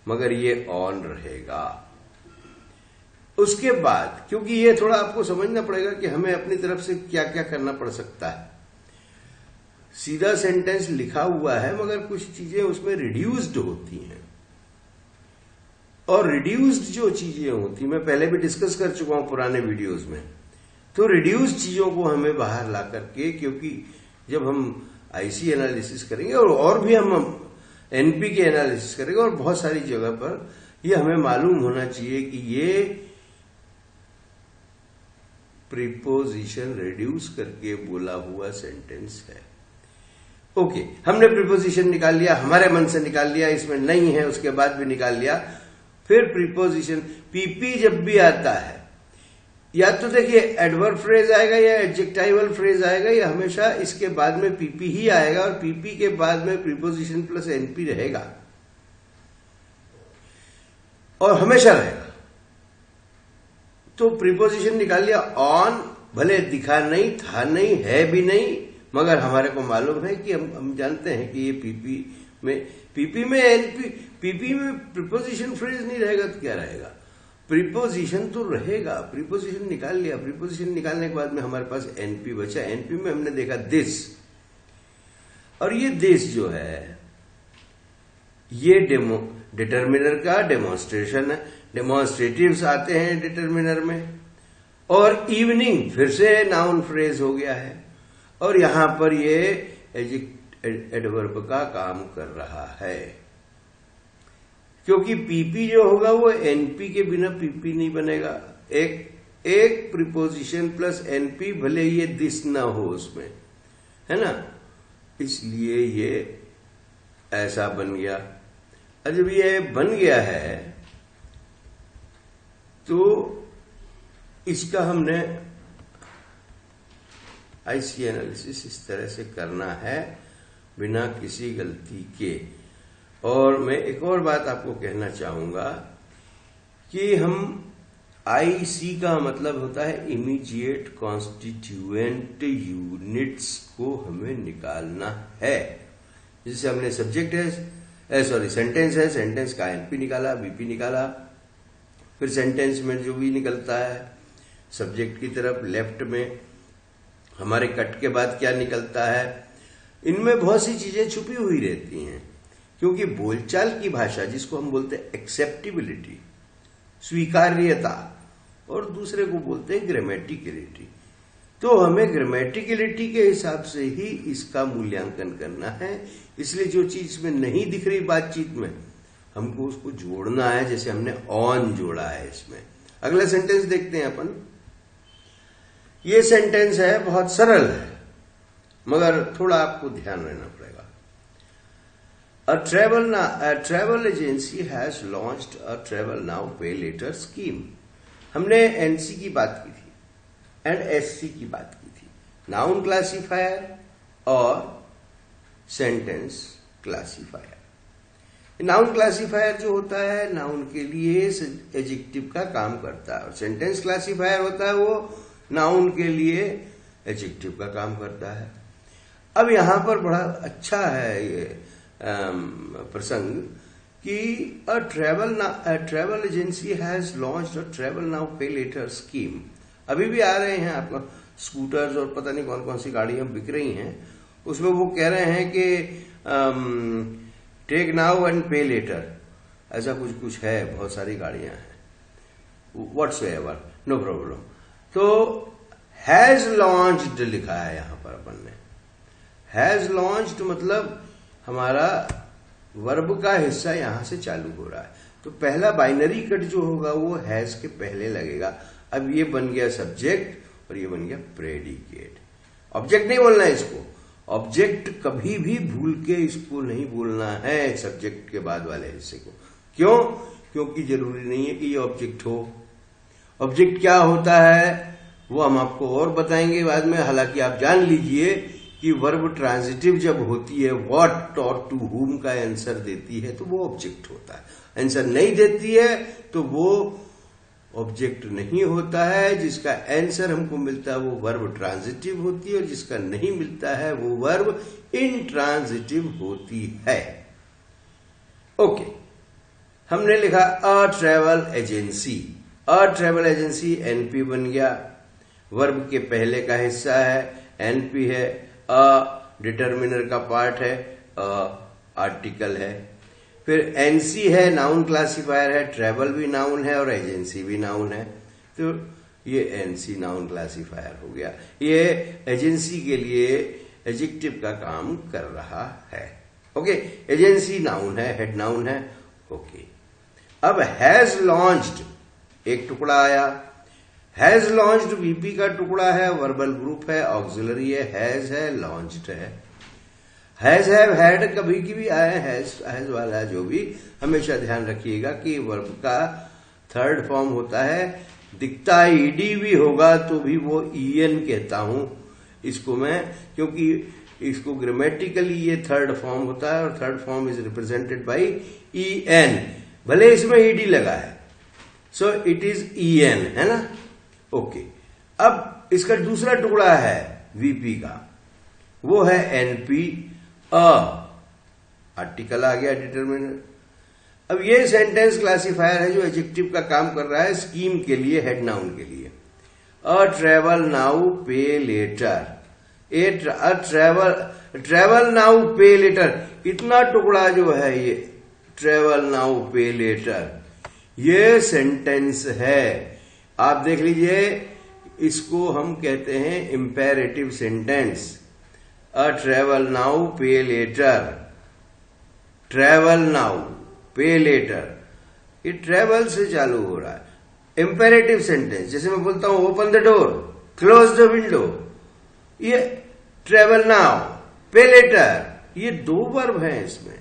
मगर ये ऑन रहेगा। उसके बाद, क्योंकि ये थोड़ा आपको समझना पड़ेगा कि हमें अपनी तरफ से क्या क्या करना पड़ सकता है। सीधा सेंटेंस लिखा हुआ है, मगर कुछ चीजें उसमें रिड्यूस्ड होती हैं, और रिड्यूस्ड जो चीजें होती, मैं पहले भी डिस्कस कर चुका हूं पुराने वीडियोस में। तो रिड्यूस्ड चीजों को हमें बाहर ला करके, क्योंकि जब हम आईसी एनालिसिस करेंगे और भी हम एनपी के एनालिसिस करेंगे, और बहुत सारी जगह पर ये हमें मालूम होना चाहिए कि ये प्रीपोजिशन रिड्यूस करके बोला हुआ सेंटेंस है। ओके, हमने प्रीपोजिशन निकाल लिया, हमारे मन से निकाल लिया, इसमें नहीं है उसके बाद भी निकाल लिया। फिर प्रीपोजिशन पीपी जब भी आता है, या तो देखिए एडवर्ब फ्रेज आएगा या एडजेक्टिवल फ्रेज आएगा, या हमेशा इसके बाद में पीपी ही आएगा, और पीपी के बाद में प्रीपोजिशन प्लस एनपी रहेगा, और हमेशा रहेगा। तो प्रीपोजिशन निकाल लिया, ऑन भले दिखा नहीं, था नहीं, है भी नहीं, मगर हमारे को मालूम है कि हम जानते हैं कि ये पीपी में एनपी, पीपी में प्रीपोजिशन फ्रेज नहीं रहेगा तो क्या रहेगा, प्रीपोजिशन तो रहेगा। प्रीपोजिशन निकाल लिया, प्रीपोजिशन निकालने के बाद में हमारे पास एनपी बचा। एनपी में हमने देखा दिस, और ये दिस जो है ये डिटर्मिनर का डेमोन्स्ट्रेशन है, डेमोन्स्ट्रेटिव्स आते हैं डिटर्मिनर में, और इवनिंग फिर से नाउन फ्रेज हो गया है, और यहां पर ये एडवर्ब का काम कर रहा है, क्योंकि पीपी जो होगा वो एनपी के बिना पीपी नहीं बनेगा। एक प्रीपोजिशन प्लस एनपी, भले ये दिस ना हो उसमें, है ना, इसलिए ये ऐसा बन गया। और जब ये बन गया है तो इसका हमने आईसी एनालिसिस इस तरह से करना है बिना किसी गलती के। और मैं एक और बात आपको कहना चाहूंगा कि हम आईसी का मतलब होता है इमीडिएट कॉन्स्टिट्यूएंट यूनिट्स को हमें निकालना है। जिससे हमने सब्जेक्ट है, सेंटेंस है, सेंटेंस का एनपी निकाला, बीपी निकाला, फिर सेंटेंस में जो भी निकलता है सब्जेक्ट की तरफ लेफ्ट में हमारे कट के बाद क्या निकलता है, इनमें बहुत सी चीजें छुपी हुई रहती हैं, क्योंकि बोलचाल की भाषा जिसको हम बोलते हैं एक्सेप्टेबिलिटी, स्वीकार्यता, और दूसरे को बोलते हैं ग्रामेटिकलिटी। तो हमें ग्रामेटिकलिटी के हिसाब से ही इसका मूल्यांकन करना है। इसलिए जो चीज में नहीं दिख रही बातचीत में, हमको उसको जोड़ना है, जैसे हमने ऑन जोड़ा है इसमें। अगला सेंटेंस देखते हैं अपन। ये सेंटेंस है, बहुत सरल है, मगर थोड़ा आपको ध्यान रहना पड़ेगा। A travel agency has launched a travel now pay later scheme। हमने एनसी की बात की थी एंड एससी की बात की थी, नाउन क्लासिफायर और सेंटेंस क्लासिफायर। नाउन क्लासिफायर जो होता है नाउन के लिए एडजेक्टिव का काम करता है, और सेंटेंस क्लासिफायर होता है वो नाउन के लिए एडजेक्टिव का काम करता है। अब यहां पर बड़ा अच्छा है ये प्रसंग कि अ travel agency has launched a travel now पे लेटर स्कीम। अभी भी आ रहे हैं आपको स्कूटर्स और पता नहीं कौन कौन सी गाड़ियां बिक रही हैं, उसमें वो कह रहे हैं कि टेक नाउ एंड पे लेटर, ऐसा कुछ कुछ है, बहुत सारी गाड़ियां हैं, व्हाट्सएवर, नो प्रॉब्लम। तो हैज लॉन्च्ड लिखा है यहां पर अपन ने। हैज लॉन्च्ड मतलब हमारा वर्ब का हिस्सा यहां से चालू हो रहा है, तो पहला बाइनरी कट जो होगा वो हैज के पहले लगेगा। अब ये बन गया सब्जेक्ट और ये बन गया प्रेडिकेट। ऑब्जेक्ट नहीं बोलना है इसको, ऑब्जेक्ट कभी भी भूल के इसको नहीं बोलना है सब्जेक्ट के बाद वाले हिस्से को। क्यों? क्योंकि जरूरी नहीं है कि ये ऑब्जेक्ट हो। ऑब्जेक्ट क्या होता है वो हम आपको और बताएंगे बाद में। हालांकि आप जान लीजिए कि वर्ब ट्रांजिटिव जब होती है व्हाट और टू हुम का आंसर देती है तो वो ऑब्जेक्ट होता है। आंसर नहीं देती है तो वो ऑब्जेक्ट नहीं होता है। जिसका आंसर हमको मिलता है वो वर्ब ट्रांजिटिव होती है और जिसका नहीं मिलता है वो वर्ब इंट्रांजिटिव होती है। ओके, हमने लिखा अ ट्रेवल एजेंसी। अ ट्रेवल एजेंसी एनपी बन गया, वर्ब के पहले का हिस्सा है, एनपी है, अ डिटर्मिनर का पार्ट है, आर्टिकल है, फिर एनसी है, नाउन क्लासिफायर है, ट्रेवल भी नाउन है और एजेंसी भी नाउन है, तो ये एनसी नाउन क्लासिफायर हो गया। ये एजेंसी के लिए एडजेक्टिव का काम कर रहा है। ओके, एजेंसी नाउन है, हेड नाउन है। ओके, अब हैज लॉन्च्ड एक टुकड़ा आया। हैज लॉन्च्ड वीपी का टुकड़ा है, वर्बल ग्रुप है, ऑक्सिलरी है, हैज है, लॉन्च्ड है। हैज हैव हैड कभी की भी आए, हैज वाला जो भी हमेशा ध्यान रखिएगा कि वर्ब का थर्ड फॉर्म होता है। दिखता ईडी भी होगा तो भी वो ईएन कहता हूं इसको मैं, क्योंकि इसको ग्रामेटिकली ये थर्ड फॉर्म होता है और third form is represented by EN, भले इसमें ईडी लगा है, सो इट इज ईएन, है ना। ओके, अब इसका दूसरा टुकड़ा है वीपी का, वो है एनपी, आर्टिकल आ गया, डिटरमिनर। अब ये सेंटेंस क्लासिफायर है जो एडजेक्टिव का काम कर रहा है स्कीम के लिए, हेड नाउन के लिए। अ ट्रेवल नाउ पे लेटर, ट्रेवल नाउ पे लेटर, इतना टुकड़ा जो है ये ट्रेवल नाउ पे लेटर, ये सेंटेंस है। आप देख लीजिए, इसको हम कहते हैं इंपेरेटिव सेंटेंस। अ ट्रेवल नाउ पे लेटर, ट्रेवल नाउ पे लेटर, ये ट्रेवल से चालू हो रहा है। इंपेरेटिव सेंटेंस, जैसे मैं बोलता हूं open the door, close the window, ये ट्रेवल नाउ पे लेटर, ये दो वर्ब हैं इसमें,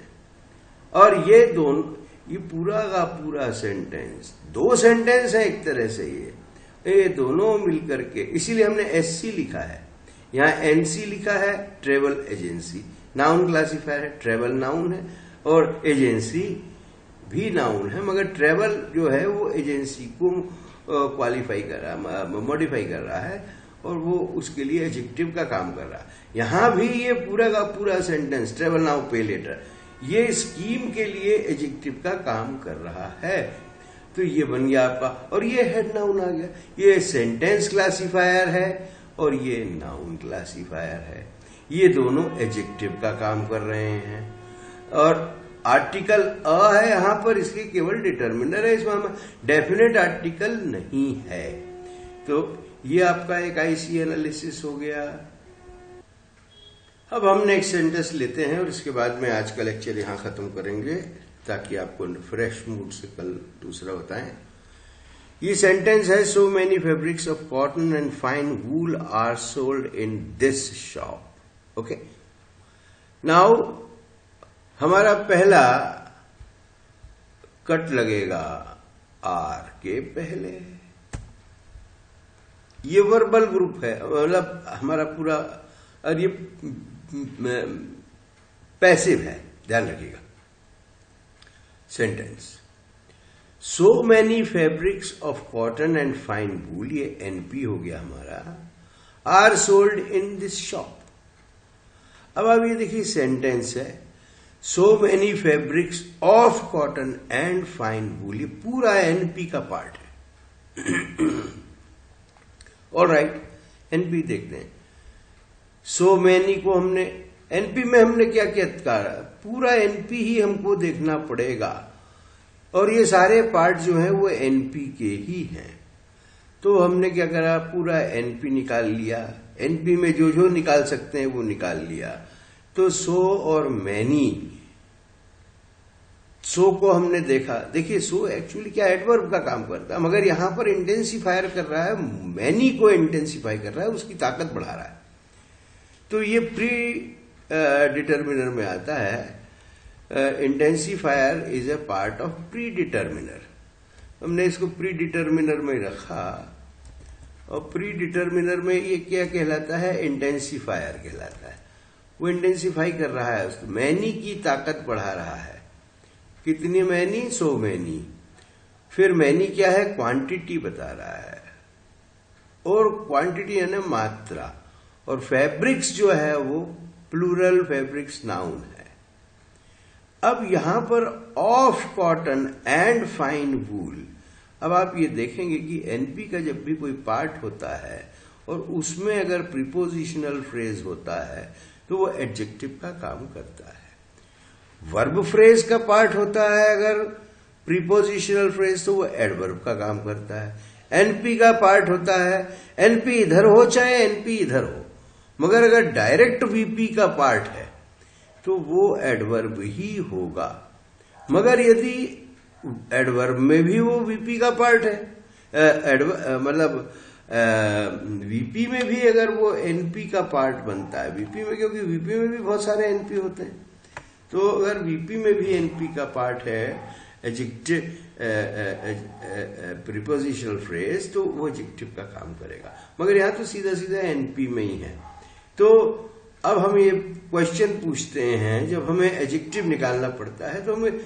और ये दोनों, ये पूरा का पूरा सेंटेंस, दो सेंटेंस है एक तरह से। ये दोनों मिलकर के, इसीलिए हमने एससी लिखा है, यहां एनसी लिखा है, ट्रेवल एजेंसी। नाउन क्लासिफायर है, ट्रेवल नाउन है और एजेंसी भी नाउन है, मगर ट्रेवल जो है वो एजेंसी को क्वालिफाई कर रहा है, मॉडिफाई कर रहा है और वो उसके लिए एडजेक्टिव का काम कर रहा है। यहां भी ये पूरा का पूरा सेंटेंस ट्रेवल नाउ पे लेटर, ये स्कीम के लिए एडजेक्टिव का काम कर रहा है। तो ये बन गया आपका, और ये हेड नाउन आ गया। ये सेंटेंस क्लासिफायर है और ये नाउन क्लासिफायर है, ये दोनों एडजेक्टिव का काम कर रहे हैं। और आर्टिकल अ है यहां पर, इसलिए केवल डिटर्मिनर है, इसमें डेफिनेट आर्टिकल नहीं है। तो ये आपका एक आईसी एनालिसिस हो गया। अब हम नेक्स्ट सेंटेंस लेते हैं और इसके बाद में आज का लेक्चर यहां खत्म करेंगे, ताकि आपको फ्रेश मूड से कल दूसरा बताएं। ये सेंटेंस है, so many fabrics of cotton and fine wool are sold in this shop. Okay, now हमारा पहला कट लगेगा आर के पहले। ये वर्बल ग्रुप है, मतलब हमारा पूरा, और ये पैसिव है, ध्यान रखिएगा। Sentence, so many fabrics of cotton and fine wool, ये एनपी हो गया हमारा, are sold in this shop. अब आप ये देखिए सेंटेंस है, so many fabrics of cotton and fine wool, ये पूरा एनपी का पार्ट है। ऑलराइट, एनपी देखते हैं। सो मेनी को हमने एनपी में हमने क्या क्या कहा, पूरा एनपी ही हमको देखना पड़ेगा, और ये सारे पार्ट जो हैं वो एनपी के ही हैं। तो हमने क्या करा, पूरा एनपी निकाल लिया, एनपी में जो जो निकाल सकते हैं वो निकाल लिया। तो सो और मैनी, सो को हमने देखा, देखिए सो एक्चुअली क्या एडवर्ब का काम करता है, मगर यहां पर इंटेंसिफायर कर रहा है, मैनी को इंटेंसिफाई कर रहा है, उसकी ताकत बढ़ा रहा है। तो ये प्री डिटर्मिनर में आता है, intensifier is a part of pre determiner. हमने इसको प्री डिटर्मिनर में रखा, और प्री डिटर्मिनर में ये क्या कहलाता है, इंटेंसिफायर कहलाता है। वो इंटेंसिफाई कर रहा है, उसको मैनी की ताकत बढ़ा रहा है। कितनी मैनी, सो मैनी। फिर मैनी क्या है, क्वांटिटी बता रहा है, और क्वांटिटी है ना मात्रा, और फैब्रिक्स जो है वो प्लूरल फैब्रिक्स नाउन है। अब यहां पर ऑफ कॉटन एंड फाइन वूल, अब आप ये देखेंगे कि एनपी का जब भी कोई पार्ट होता है और उसमें अगर प्रीपोजिशनल फ्रेज होता है तो वो एडजेक्टिव का काम करता है। वर्ब फ्रेज का पार्ट होता है अगर प्रीपोजिशनल फ्रेज, तो वो एडवर्ब का काम करता है। एनपी का पार्ट होता है, एनपी इधर हो चाहे एनपी इधर हो, मगर अगर डायरेक्ट वीपी का पार्ट है तो वो एडवर्ब ही होगा। मगर यदि एडवर्ब में भी वो वीपी का पार्ट है, मतलब वीपी में भी अगर वो एनपी का पार्ट बनता है, वीपी में, क्योंकि वीपी में भी बहुत सारे एनपी होते हैं, तो अगर वीपी में भी एनपी का पार्ट है एडजेक्टिव प्रीपोजिशनल फ्रेज, तो वो एडजेक्टिव का काम करेगा। मगर यहां तो सीधा सीधा एनपी में ही है। तो अब हम ये क्वेश्चन पूछते हैं, जब हमें एडजेक्टिव निकालना पड़ता है तो हमें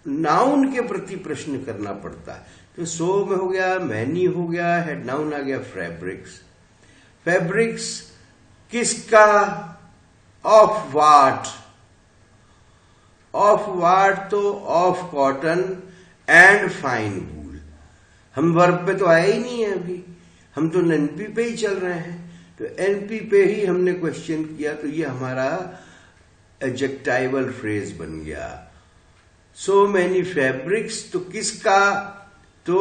नाउन के प्रति प्रश्न करना पड़ता है। तो सो में हो गया, मैनी हो गया, हेड नाउन आ गया फैब्रिक्स। फैब्रिक्स किसका, ऑफ वाट, ऑफ वाट, तो ऑफ कॉटन एंड फाइन वूल। हम वर्ब पे तो आए ही नहीं है अभी, हम तो एनपी पे ही चल रहे हैं। तो एनपी पे ही हमने क्वेश्चन किया, तो ये हमारा एडजेक्टाइवल फ्रेज बन गया। सो मैनी फैब्रिक्स, तो किसका, तो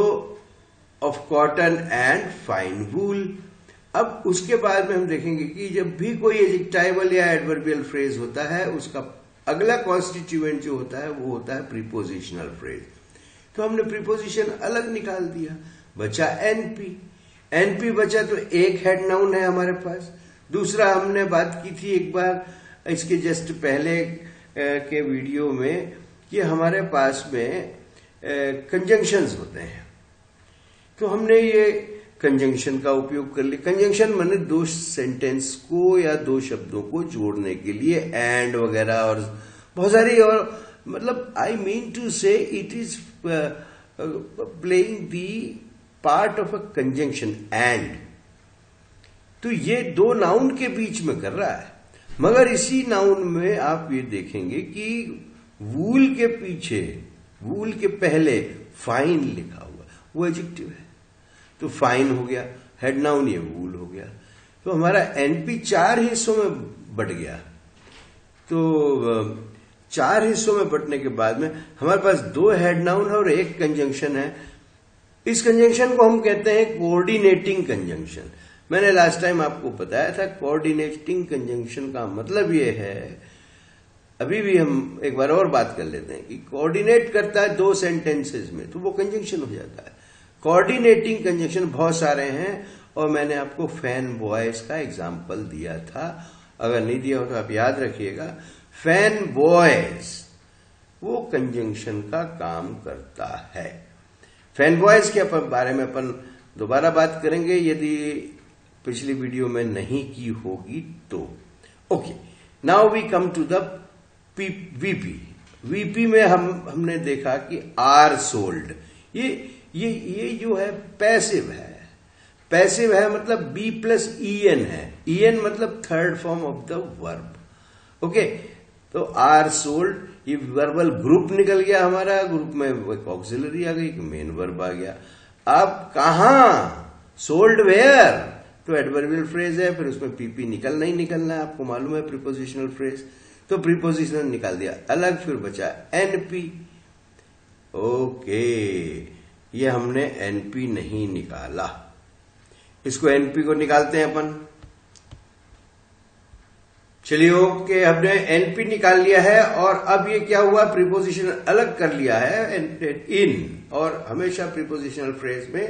ऑफ कॉटन एंड फाइन वूल। अब उसके बाद में हम देखेंगे कि जब भी कोई एडजेक्टाइवल या एडवर्बियल फ्रेज होता है, उसका अगला कॉन्स्टिट्यूएंट जो होता है वो होता है प्रीपोजिशनल फ्रेज। तो हमने प्रीपोजिशन अलग निकाल दिया, बचा एनपी। एनपी बचा तो एक हेड नाउन है हमारे पास। दूसरा हमने बात की थी एक बार इसके जस्ट पहले के वीडियो में कि हमारे पास में कंजंक्शंस होते हैं, तो हमने ये कंजंक्शन का उपयोग कर लिया। कंजंक्शन माने दो सेंटेंस को या दो शब्दों को जोड़ने के लिए एंड वगैरह और बहुत सारी, और मतलब आई मीन टू से it is playing the part of a conjunction and. तो ये दो नाउन के बीच में कर रहा है, मगर इसी नाउन में आप ये देखेंगे कि वूल के पीछे, वूल के पहले फाइन लिखा हुआ, वो एडजेक्टिव है, तो फाइन हो गया हेड नाउन, ये वूल हो गया। तो हमारा एनपी 4 हिस्सों में बट गया। तो 4 हिस्सों में बटने के बाद में हमारे पास 2 हेड नाउन है और एक कंजंक्शन है। इस कंजंक्शन को हम कहते हैं कोऑर्डिनेटिंग कंजंक्शन। मैंने लास्ट टाइम आपको बताया था कोऑर्डिनेटिंग कंजंक्शन का मतलब ये है, अभी भी हम एक बार और बात कर लेते हैं कि कोऑर्डिनेट करता है 2 सेंटेंसेस में, तो वो कंजंक्शन हो जाता है। कोऑर्डिनेटिंग कंजंक्शन बहुत सारे हैं और मैंने आपको फैन बॉयज का एग्जाम्पल दिया था, अगर नहीं दिया हो तो आप याद रखिएगा। फैन बॉयज वो कंजंक्शन का काम करता है। फैन बॉयज के बारे में अपन दोबारा बात करेंगे यदि पिछली वीडियो में नहीं की होगी तो। Okay, now we come to the VP. VP में हमने देखा कि आर सोल्ड, ये जो है पैसिव है। पैसिव है मतलब बी प्लस en है, en मतलब third form of the verb. Okay, तो आर सोल्ड, ये वर्बल ग्रुप निकल गया हमारा, ग्रुप में एक ऑक्सिलरी आ गई, मेन वर्ब आ गया। अब कहां, सोल्ड वेयर, तो एडवर्बियल फ्रेज है, फिर उसमें पीपी निकलना ही निकलना है, आपको मालूम है प्रीपोजिशनल फ्रेज, तो प्रीपोजिशनल निकाल दिया अलग, फिर बचा एनपी। ओके, ये हमने एनपी नहीं निकाला, इसको एनपी को निकालते हैं अपन। चलिए ओके, हमने एनपी निकाल लिया है, और अब ये क्या हुआ, प्रीपोजिशन अलग कर लिया है इन, और हमेशा प्रीपोजिशनल फ्रेज में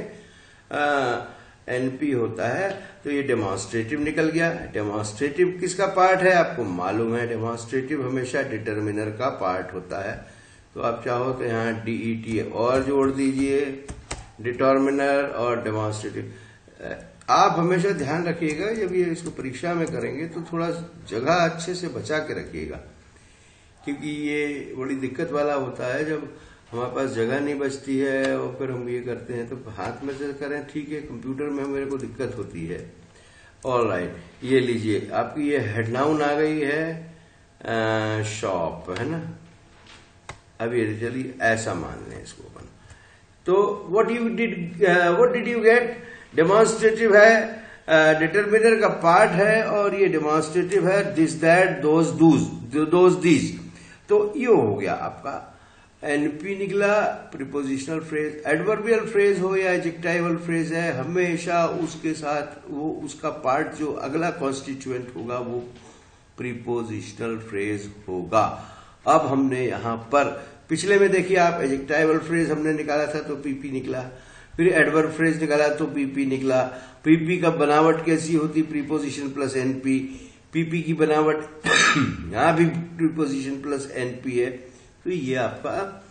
एनपी होता है, तो ये डेमोन्स्ट्रेटिव निकल गया। डेमोन्स्ट्रेटिव किसका पार्ट है, आपको मालूम है, डेमोन्स्ट्रेटिव हमेशा डिटर्मिनर का पार्ट होता है। तो आप चाहो तो यहाँ डीईटी और जोड़ दीजिए, डिटर्मिनर और डेमोन्स्ट्रेटिव। आप हमेशा ध्यान रखिएगा, जब ये इसको परीक्षा में करेंगे तो थोड़ा जगह अच्छे से बचा के रखिएगा, क्योंकि ये बड़ी दिक्कत वाला होता है जब हमारे पास जगह नहीं बचती है और फिर हम ये करते हैं, तो हाथ में से करें ठीक है, कंप्यूटर में मेरे को दिक्कत होती है। ऑलराइट, ये लीजिए, आपकी ये हेडनाउन आ गई है शॉप, है ना। अब ये चलिए ऐसा मान लें इसको अपन। तो what did you get, demonstrative है, डिटर्मिनर का पार्ट है, और ये डेमोन्स्ट्रेटिव है दिस दैट दोज दीज। तो ये हो गया आपका एनपी निकला, प्रीपोजिशनल फ्रेज। एडवर्बियल फ्रेज हो या एडजेक्टिवल फ्रेज है, हमेशा उसके साथ वो उसका पार्ट जो अगला कॉन्स्टिट्यूएंट होगा वो प्रीपोजिशनल फ्रेज होगा। अब हमने यहां पर पिछले में देखिए आप, एडजेक्टिवल फ्रेज हमने निकाला था तो पीपी निकला, फिर एडवर्ब फ्रेज निकाला तो पीपी निकला। पीपी का बनावट कैसी होती, प्रीपोजिशन प्लस एनपी। पीपी की बनावट यहां भी प्रीपोजिशन प्लस एनपी है। तो ये आपका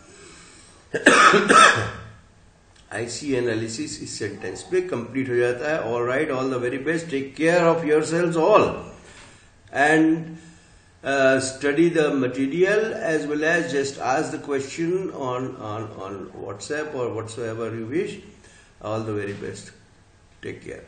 आईसी एनालिसिस इस सेंटेंस पे कंप्लीट हो जाता है। All right, all the very best, take care of yourselves all, and study the material as well as just ask the question on WhatsApp or whatsoever you wish. All the very best. Take care.